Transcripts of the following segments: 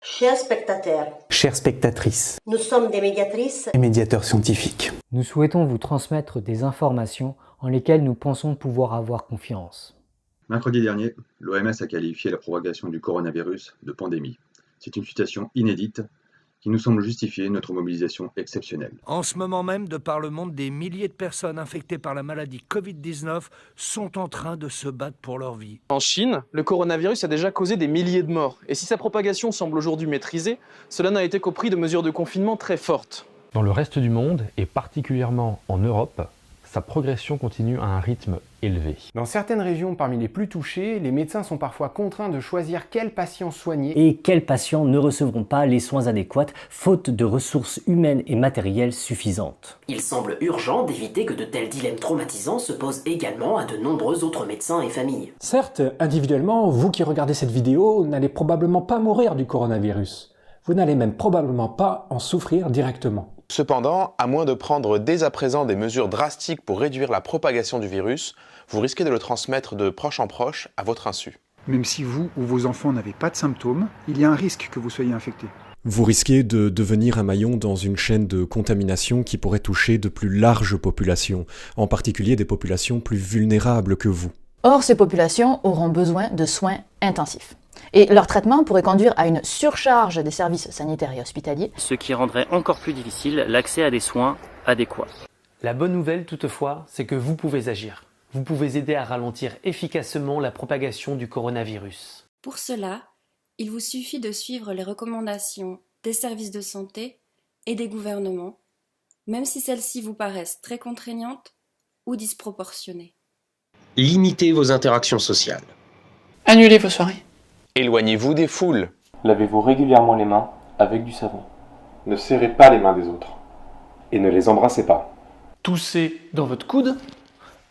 Chers spectateurs, chères spectatrices, nous sommes des médiatrices et médiateurs scientifiques. Nous souhaitons vous transmettre des informations en lesquelles nous pensons pouvoir avoir confiance. Mercredi dernier, l'OMS a qualifié la propagation du coronavirus de pandémie. C'est une situation inédite qui nous semble justifier notre mobilisation exceptionnelle. En ce moment même, de par le monde, des milliers de personnes infectées par la maladie Covid-19 sont en train de se battre pour leur vie. En Chine, le coronavirus a déjà causé des milliers de morts. Et si sa propagation semble aujourd'hui maîtrisée, cela n'a été qu'au prix de mesures de confinement très fortes. Dans le reste du monde, et particulièrement en Europe, sa progression continue à un rythme élevé. Dans certaines régions parmi les plus touchées, les médecins sont parfois contraints de choisir quels patients soigner Et quels patients ne recevront pas les soins adéquats, faute de ressources humaines et matérielles suffisantes. Il semble urgent d'éviter que de tels dilemmes traumatisants se posent également à de nombreux autres médecins et familles. Certes, individuellement, vous qui regardez cette vidéo n'allez probablement pas mourir du coronavirus. Vous n'allez même probablement pas en souffrir directement. Cependant, à moins de prendre dès à présent des mesures drastiques pour réduire la propagation du virus, vous risquez de le transmettre de proche en proche à votre insu. Même si vous ou vos enfants n'avez pas de symptômes, il y a un risque que vous soyez infecté. Vous risquez de devenir un maillon dans une chaîne de contamination qui pourrait toucher de plus larges populations, en particulier des populations plus vulnérables que vous. Or, ces populations auront besoin de soins intensifs. Et leur traitement pourrait conduire à une surcharge des services sanitaires et hospitaliers, ce qui rendrait encore plus difficile l'accès à des soins adéquats. La bonne nouvelle toutefois, c'est que vous pouvez agir. Vous pouvez aider à ralentir efficacement la propagation du coronavirus. Pour cela, il vous suffit de suivre les recommandations des services de santé et des gouvernements, même si celles-ci vous paraissent très contraignantes ou disproportionnées. Limitez vos interactions sociales. Annulez vos soirées. Éloignez-vous des foules. Lavez-vous régulièrement les mains avec du savon. Ne serrez pas les mains des autres. Et ne les embrassez pas. Toussez dans votre coude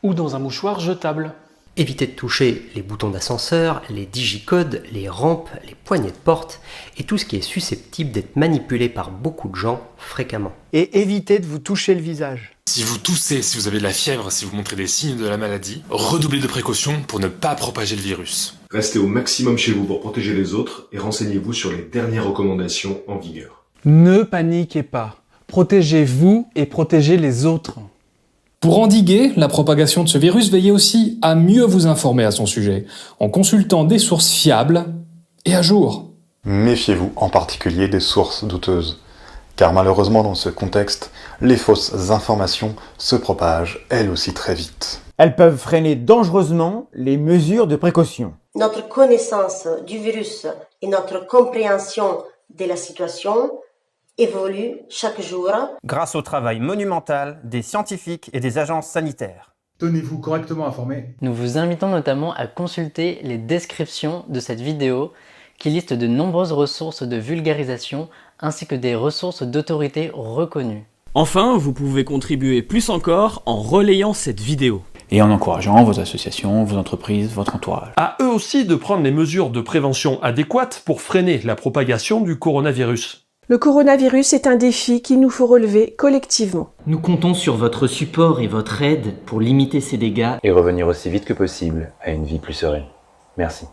ou dans un mouchoir jetable. Évitez de toucher les boutons d'ascenseur, les digicodes, les rampes, les poignées de porte et tout ce qui est susceptible d'être manipulé par beaucoup de gens fréquemment. Et évitez de vous toucher le visage. Si vous toussez, si vous avez de la fièvre, si vous montrez des signes de la maladie, redoublez de précautions pour ne pas propager le virus. Restez au maximum chez vous pour protéger les autres et renseignez-vous sur les dernières recommandations en vigueur. Ne paniquez pas. Protégez-vous et protégez les autres. Pour endiguer la propagation de ce virus, veillez aussi à mieux vous informer à son sujet, en consultant des sources fiables et à jour. Méfiez-vous en particulier des sources douteuses, car malheureusement dans ce contexte, les fausses informations se propagent elles aussi très vite. Elles peuvent freiner dangereusement les mesures de précaution. Notre connaissance du virus et notre compréhension de la situation évolue chaque jour grâce au travail monumental des scientifiques et des agences sanitaires. Tenez-vous correctement informés. Nous vous invitons notamment à consulter les descriptions de cette vidéo qui listent de nombreuses ressources de vulgarisation ainsi que des ressources d'autorité reconnues. Enfin, vous pouvez contribuer plus encore en relayant cette vidéo. Et en encourageant vos associations, vos entreprises, votre entourage. À eux aussi de prendre les mesures de prévention adéquates pour freiner la propagation du coronavirus. Le coronavirus est un défi qu'il nous faut relever collectivement. Nous comptons sur votre support et votre aide pour limiter ces dégâts et revenir aussi vite que possible à une vie plus sereine. Merci.